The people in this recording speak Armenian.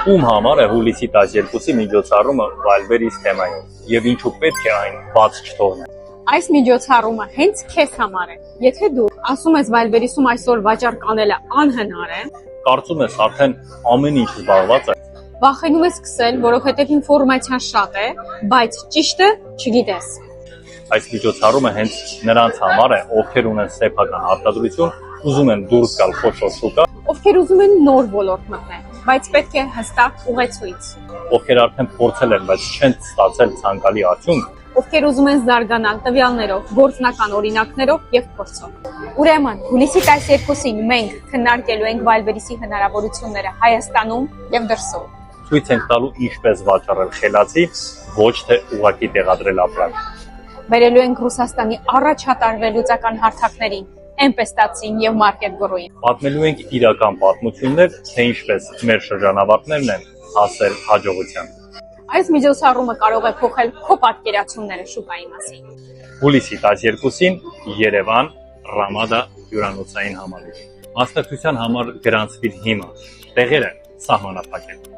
Ում համար է հուլիսի 12-ի միջոցառումը Վալվերիս թեմայով եւ ինչու պետք է այն բաց չթողնել։ Այս միջոցառումը հենց քեզ համար է։ Եթե դու ասում ես Վալվերիսում այսօր վաճառք անելը անհնար է, կարծում ես արդեն ամեն ինչ զբաղված է, վախենում ես սկսել, որովհետև ինֆորմացիան շատ է, բայց ճիշտը չգիտես։ այս միջոցառումը հենց նրանց համար է, ովքեր ունեն սեփական արտադրություն, ուզում են դուրս գալ խոշոր շուկա, Ովքեր ուզում են նոր ոլորտ մտնել, բայց պետք է հստակ ուղեցույց։ ովքեր արդեն փորձել են, բայց չեն ստացել ցանկալի արդյունք, Ովքեր ուզում են զարգանալ տվյալներով, գործնական օրինակներով եւ փորձով։ Ուրեմն, հուլիսի 12-ին մենք քննարկելու ենք Վալվերիսի հնարավորությունները Հայաստանում եւ դրսում։ ցույց ենք տալու ինչպես վաճառել խելացի, ոչ թե ուղղակի տեղադրել ապրանք։ Բերելու ենք Ռուսաստանի առաջատար վերլուծական հարթակներին, Էմպեստացին եւ Մարկետ Գրոյին։ Պատմելու ենք իրական պատմություններ, թե ինչպես մեր շրջանավարտներն են հասել հաջողության։ Այս միջոցառումը կարող է փոխել քո պատկերացումները շուկայի մասին։ Հուլիսի 12-ին Երևան Ռամադա հյուրանոցային համալիր։ Մասնակցության համար գրանցվիր հիմա։ Տեղերը սահմանափակ են։